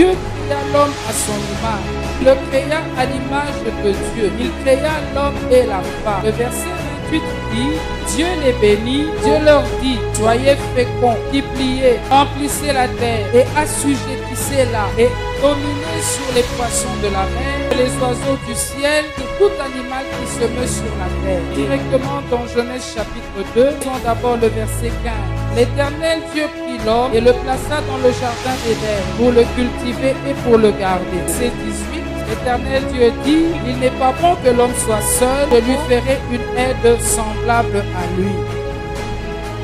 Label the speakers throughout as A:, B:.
A: Dieu créa l'homme à son image. Il le créa à l'image de Dieu. Il créa l'homme et la femme. Le verset 28 dit, Dieu les bénit, Dieu leur dit, soyez féconds, multipliez, remplissez la terre et assujettissez-la et dominez sur les poissons de la mer, les oiseaux du ciel, et tout animal qui se meut sur la terre. Directement dans Genèse chapitre 2, lisons d'abord le verset 15. L'Éternel Dieu prit l'homme et le plaça dans le jardin d'Éden pour le cultiver et pour le garder. Verset 18. L'Éternel Dieu dit, il n'est pas bon que l'homme soit seul, je lui ferai une aide semblable à lui.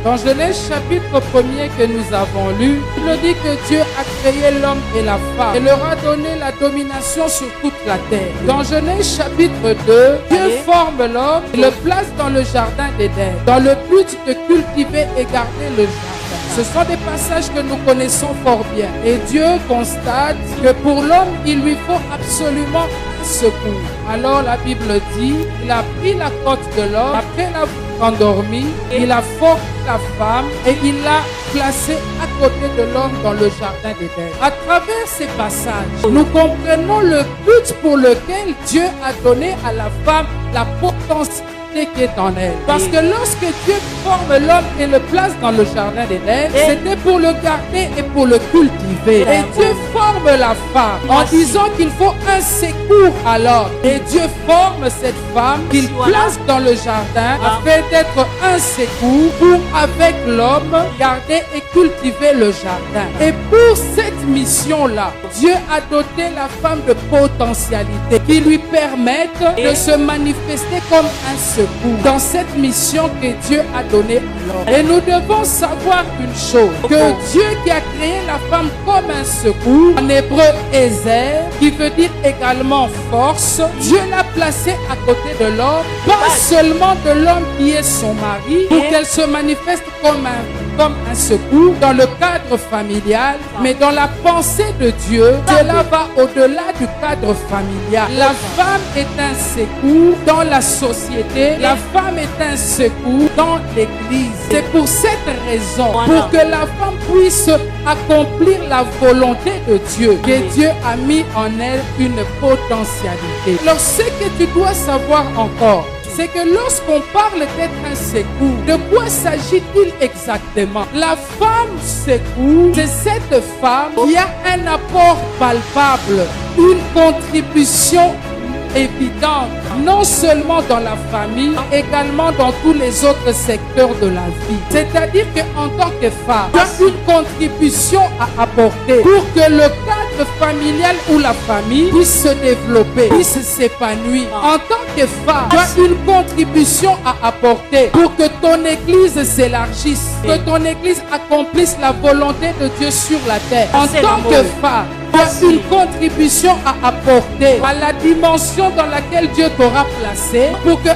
A: Dans Genèse chapitre 1er que nous avons lu, il nous dit que Dieu a créé l'homme et la femme et leur a donné la domination sur toute la terre. Dans Genèse chapitre 2, Dieu forme l'homme et le place dans le jardin d'Éden, dans le but de cultiver et garder le jardin. Ce sont des passages que nous connaissons fort bien. Et Dieu constate que pour l'homme, il lui faut absolument un secours. Alors la Bible dit, il a pris la côte de l'homme, après l'avoir endormi, il a formé la femme et il l'a placée à côté de l'homme dans le jardin d'Éden. À travers ces passages, nous comprenons le but pour lequel Dieu a donné à la femme la potentialité qui est en elle. Parce que lorsque Dieu forme l'homme et le place dans le jardin d'Éden, c'était pour le garder et pour le cultiver. Et Dieu forme la femme en disant qu'il faut un secours à l'homme. Et Dieu forme cette femme qu'il place dans le jardin afin d'être un secours pour, avec l'homme, garder et cultiver le jardin. Et pour cette mission-là, Dieu a doté la femme de potentialités qui lui permettent de se manifester comme un secours dans cette mission que Dieu a donnée à l'homme. Et nous devons savoir une chose, que Dieu qui a créé la femme comme un secours, en hébreu Ezer, qui veut dire également force, Dieu l'a placée à côté de l'homme, pas seulement de l'homme qui est son mari, pour qu'elle se manifeste comme un secours dans le cadre familial, mais dans la pensée de Dieu, cela va au-delà du cadre familial. La femme est un secours dans la société, la femme est un secours dans l'église. C'est pour cette raison, pour que la femme puisse accomplir la volonté de Dieu, que Dieu a mis en elle une potentialité. Alors ce que tu dois savoir encore, c'est que lorsqu'on parle d'être un secours, de quoi s'agit-il exactement? La femme secours, c'est cette femme qui a un apport palpable, une contribution évidente, non seulement dans la famille, également dans tous les autres secteurs de la vie. C'est-à-dire qu'en tant que femme, tu as une contribution à apporter pour que le cadre familial ou la famille puisse se développer, puisse s'épanouir. En tant que femme, tu as une contribution à apporter pour que ton église s'élargisse, que ton église accomplisse la volonté de Dieu sur la terre. En tant que femme, tu as une contribution à apporter à la dimension dans laquelle Dieu t'aura placé pour qu'un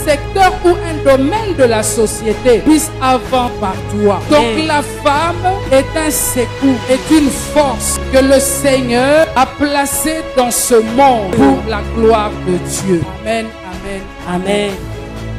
A: secteur ou un domaine de la société puisse avancer par toi. Donc la femme est un secours, est une force que le Seigneur a placée dans ce monde pour la gloire de Dieu. Amen, amen, amen.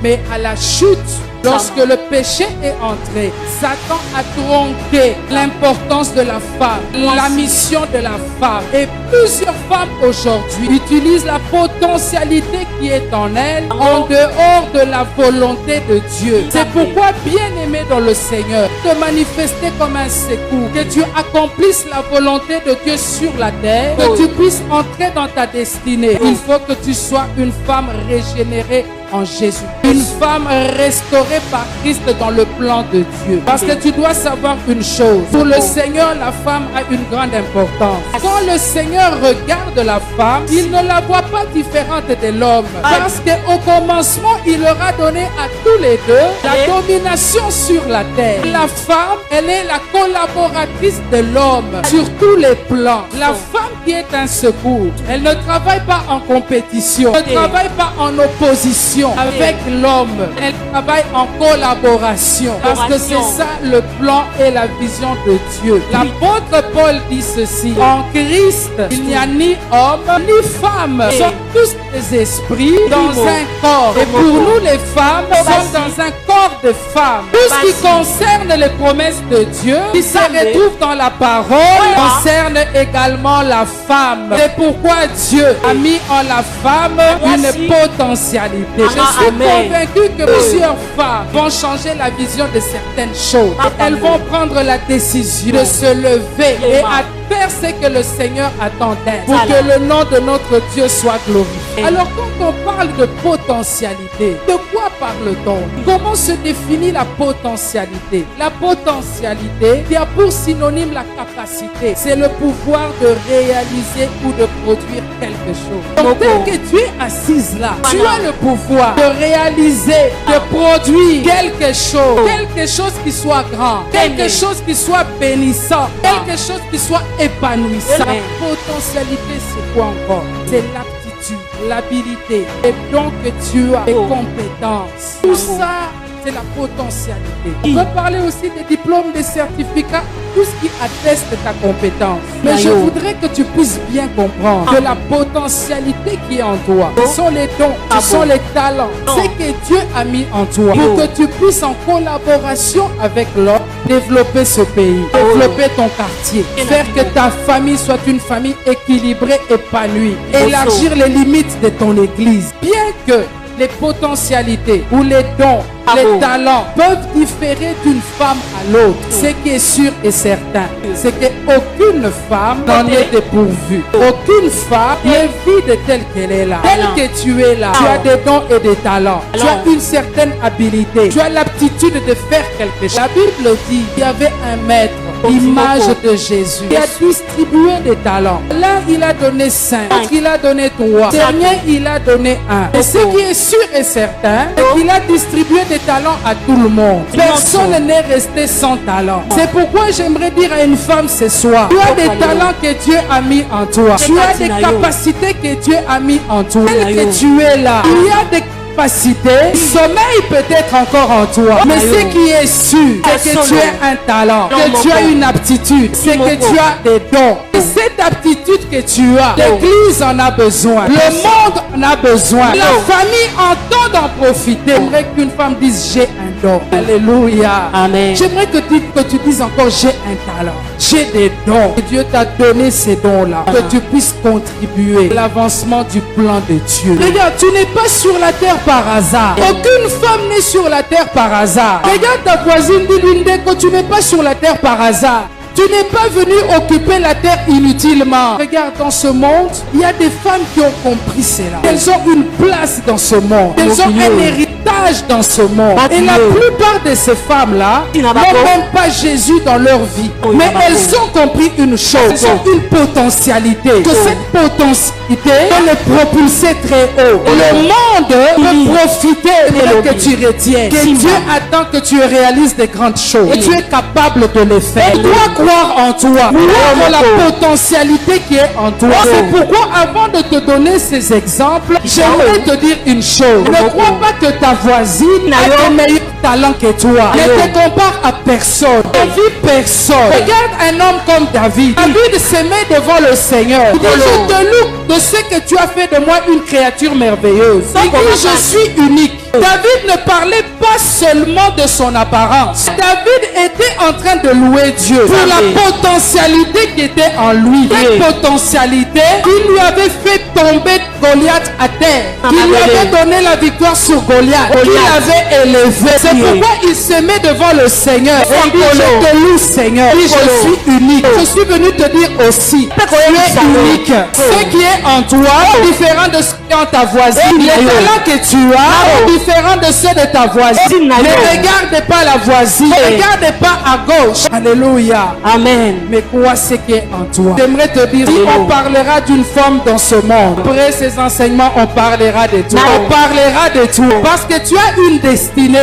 A: Mais à la chute, lorsque le péché est entré, Satan a tronqué l'importance de la femme, la mission de la femme. Et plusieurs femmes aujourd'hui utilisent la potentialité qui est en elles en dehors de la volonté de Dieu. C'est pourquoi, bien-aimé dans le Seigneur, te manifester comme un secours, que tu accomplisses la volonté de Dieu sur la terre, que tu puisses entrer dans ta destinée. Il faut que tu sois une femme régénérée en Jésus. Une femme restaurée par Christ dans le plan de Dieu. Parce que tu dois savoir une chose. Pour le Seigneur, la femme a une grande importance. Quand le Seigneur regarde la femme, il ne la voit pas différente de l'homme. Parce qu'au commencement, il leur a donné à tous les deux la domination sur la terre. La femme, elle est la collaboratrice de l'homme sur tous les plans. La femme qui est un secours, elle ne travaille pas en compétition, elle ne travaille pas en opposition avec l'homme, elle travaille en collaboration, parce que c'est ça le plan et la vision de Dieu. L'apôtre Paul dit ceci: en Christ, il n'y a ni homme ni femme, sont tous des esprits dans un corps. Et pour nous les femmes, sommes dans un corps de femmes. Tout ce qui concerne les promesses de Dieu, qui se retrouve dans la parole, concerne également la femme. C'est pourquoi Dieu a mis en la femme une potentialité. Je suis convaincu que plusieurs femmes vont changer la vision de certaines choses. Elles vont prendre la décision de se lever et à faire ce que le Seigneur attend d'elle pour que le nom de notre Dieu soit glorifié. Alors quand on parle de potentialité, de quoi parle-t-on? Comment se définit la potentialité? La potentialité qui a pour synonyme la capacité. C'est le pouvoir de réaliser ou de produire quelque chose. Donc dès que tu es assise là, tu as le pouvoir de réaliser, de produire quelque chose qui soit grand, quelque chose qui soit bénissant, quelque chose qui soit épanouissant. La potentialité, c'est quoi encore? C'est l'aptitude, l'habilité, les dons que tu as, les compétences. Tout ça, c'est la potentialité. On peut parler aussi des diplômes, des certificats, tout ce qui atteste ta compétence. Mais je voudrais que tu puisses bien comprendre que la potentialité qui est en toi, ce sont les dons, ce sont les talents, c'est que Dieu a mis en toi pour que tu puisses en collaboration avec l'homme développer ce pays, développer ton quartier, faire que ta famille soit une famille équilibrée, épanouie, élargir les limites de ton église. Bien que les potentialités ou les dons, les talents peuvent différer d'une femme à l'autre. Ce qui est sûr et certain, c'est qu'aucune femme n'en est dépourvue. Aucune femme n'est vide telle qu'elle est là. Telle que tu es là, tu as des dons et des talents. Tu as une certaine habilité. Tu as l'aptitude de faire quelque chose. La Bible dit qu'il y avait un maître, image de Jésus, qui a distribué des talents. L'un, il a donné 5. L'autre, il a donné 3. Dernier, il a donné 1. Et ce qui est sûr et certain, c'est qu'il a distribué des talents à tout le monde. Personne n'est resté sans talent. C'est pourquoi j'aimerais dire à une femme ce soir, tu as des talents que Dieu a mis en toi. Tu as des capacités que Dieu a mis en toi. Tel que tu es là, il y a des capacité, sommeil peut-être encore en toi, mais ce qui est sûr, c'est que tu as un talent, que tu as une aptitude, c'est que tu as des dons. Et cette aptitude que tu as, l'église en a besoin, le monde en a besoin, la famille entend d'en profiter. J'aimerais qu'une femme dise j'ai un don. Alléluia. Amen. J'aimerais que tu dises encore j'ai un talent, j'ai des dons. Et Dieu t'a donné ces dons-là, que tu puisses contribuer à l'avancement du plan de Dieu. Regarde, tu n'es pas sur la terre par hasard. Aucune femme n'est sur la terre par hasard. Regarde ta voisine, dis-lui que tu n'es pas sur la terre par hasard. Tu n'es pas venu occuper la terre inutilement. Regarde, dans ce monde, il y a des femmes qui ont compris cela. Elles ont une place dans ce monde. Elles ont un héritage dans ce monde. Et la plupart de ces femmes-là n'ont même pas Jésus dans leur vie. Mais elles ont compris une chose. Elles ont une potentialité. Que cette potentialité peut les propulser très haut. Et le monde peut profiter de ce que tu retiens. Que Dieu attend que tu réalises des grandes choses. Et tu es capable de les faire. Et toi, croire en toi, croire en la potentialité qui est en toi. C'est pourquoi avant de te donner ces exemples, j'aimerais te dire une chose. Ne crois pas que ta voisine a de meilleurs talents que toi. Ne te compare à personne. Ne vis personne. Regarde un homme comme David. David se met devant le Seigneur. Il dit, je te loue de ce que tu as fait de moi une créature merveilleuse. Il dit, je suis unique. David ne parlait pas seulement de son apparence. David était en train de louer Dieu pour la potentialité qui était en lui. Cette potentialité qui lui avait fait tomber Goliath à terre, qui lui avait donné la victoire sur Goliath, qui l'avait élevé. C'est pourquoi il se met devant le Seigneur et dit, je te loue Seigneur, je suis unique. Je suis venu te dire aussi, tu es unique. Ce qui est en toi est différent de ce qui est en ta voisine. Les talents que tu as sont différents de ceux de ta voisine. Ne regarde pas la voisine, ne regarde pas à gauche. Alléluia. Amen. Mais quoi ce qui est en toi? J'aimerais te dire, si on parlera d'une femme dans ce monde, après ces enseignements, on parlera de toi. On parlera de toi. Parce que tu as une destinée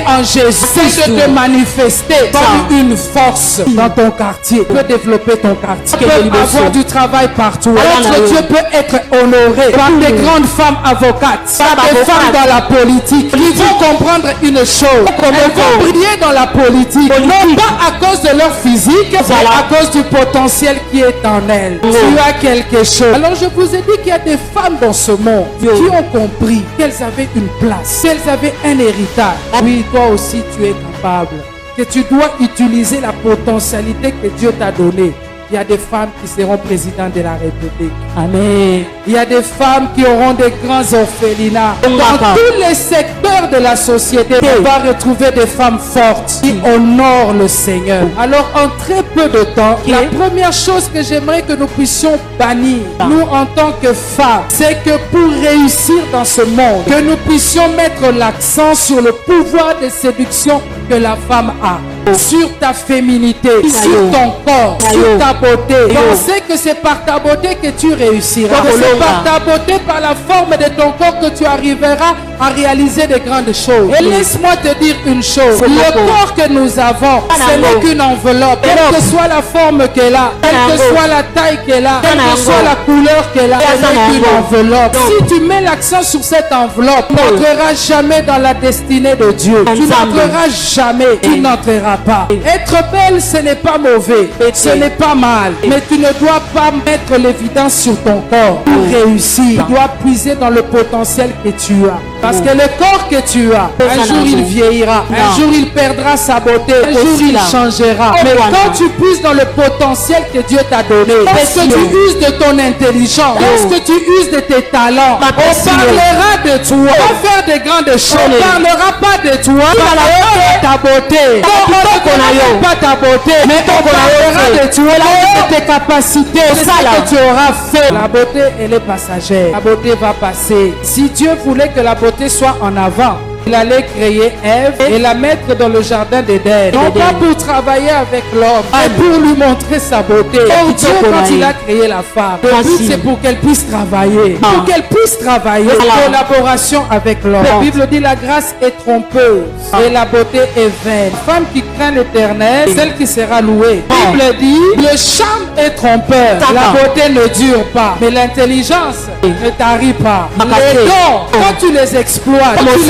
A: en Jésus. C'est de te manifester comme une force dans ton quartier. Tu peux développer ton quartier. Tu peux avoir du travail partout. Notre Dieu peut être honoré par des grandes femmes avocates, par des femmes dans la politique qui vont comprendre une chose. Elles vont briller dans la politique, non pas à cause de leur physique, mais à cause du potentiel qui est en elles. Tu as quelque chose. Alors je vous ai dit qu'il y a des femmes dans ce monde qui ont compris qu'elles avaient une place, qu'elles avaient un héritage. Oui, toi aussi tu es capable, que tu dois utiliser la potentialité que Dieu t'a donnée. Il y a des femmes qui seront présidentes de la République. Amen. Il y a des femmes qui auront des grands orphelinats. Dans tous les secteurs de la société, on va retrouver des femmes fortes qui honorent le Seigneur. Alors, en très peu de temps, la première chose que j'aimerais que nous puissions bannir, nous en tant que femmes, c'est que pour réussir dans ce monde, que nous puissions mettre l'accent sur le pouvoir de séduction que la femme a, sur ta féminité, sur ton corps, sur ta beauté. Pensez que c'est par ta beauté que tu réussiras. C'est par ta beauté, par la forme de ton corps que tu arriveras à réaliser de grandes choses. Et laisse-moi te dire une chose. Le corps que nous avons, ce n'est qu'une enveloppe. Quelle que soit la forme qu'elle a, quelle que soit la taille qu'elle a, quelle que soit la couleur qu'elle a, ce n'est qu'une enveloppe. Si tu mets l'accent sur cette enveloppe, tu n'entreras jamais dans la destinée de Dieu. Tu n'entreras jamais. Tu n'entreras pas. Être belle, ce n'est pas mauvais, ce n'est pas mal, mais tu ne dois pas mettre l'évidence sur ton corps pour réussir. Tu dois puiser dans le potentiel que tu as, parce que le corps que tu as, un jour il vieillira, un jour il perdra sa beauté, un jour il changera. Mais quand tu puises dans le potentiel que Dieu t'a donné, lorsque tu uses de ton intelligence, lorsque tu uses de tes talents, on parlera de toi, on va faire des grandes choses, on ne parlera pas de toi, on parlera de ta beauté. On pas ta beauté, mais on parlera de toi, de tes capacités, de ce que tu auras fait. La beauté, elle est passagère. La beauté va passer. Si Dieu voulait que la beauté soit en avant, il allait créer Ève et la mettre dans le jardin d'Éden. Non pas pour travailler avec l'homme, mais pour lui montrer sa beauté. Or Dieu, quand il a créé la femme, le but c'est pour qu'elle puisse travailler. Pour qu'elle puisse travailler en collaboration avec l'homme. La Bible dit la grâce est trompeuse et la beauté est vaine. La femme qui craint l'Éternel, celle qui sera louée. La Bible dit le charme est trompeur, la beauté ne dure pas, mais l'intelligence ne tarit pas. Les dons, quand tu les exploites, tu les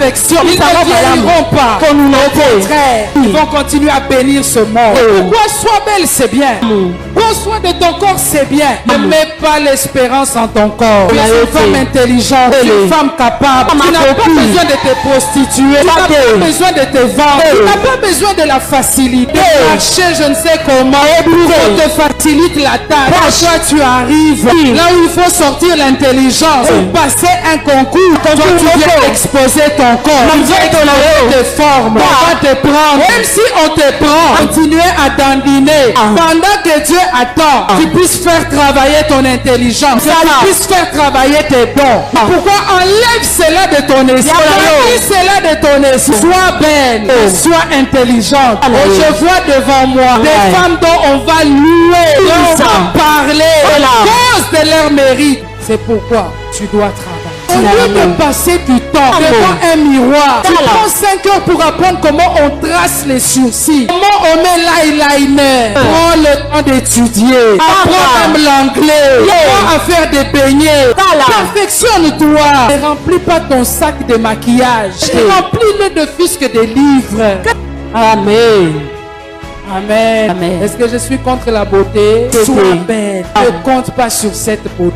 A: perfectionnes, ils ne vieilliront pas. Au contraire, ils vont continuer à bénir ce monde. Pourquoi sois belle, c'est bien. Prends soin de ton corps, c'est bien. Ne mets pas l'espérance en ton corps. Tu es une femme intelligente, une femme capable. Tu n'as pas besoin de te prostituer. Tu n'as pas besoin de te vendre. Tu n'as pas besoin de la facilité. Marcher, je ne sais comment. On te facilite la tâche. Toi, tu arrives là où il faut sortir l'intelligence. Passer un concours. Toi, tu viens exposer ton corps. Tu viens exposer tes formes. On va te prendre. Même si on te prend, continuer à dandiner. Pendant que Dieu attend, tu puisses faire travailler ton intelligence. Tu puisses faire travailler tes dons. Pourquoi enlève cela de ton esprit? Enlève cela de ton esprit. Sois belle, sois intelligente. Et je vois devant moi des femmes dont on va louer, dont on va parler à cause de leur mérite. C'est pourquoi tu dois travailler. Au lieu de passer du temps devant un miroir, tu prends 5 heures pour apprendre comment on trace les sourcils, comment on met l'eyeliner. Prends le temps d'étudier, apprends même l'anglais, apprends à faire des beignets. Perfectionne-toi. Ne remplis pas ton sac de maquillage, remplis-le de fût-ce que des livres. Amen. Amen. Est-ce que je suis contre la beauté? Sois belle. Ne compte pas sur cette beauté.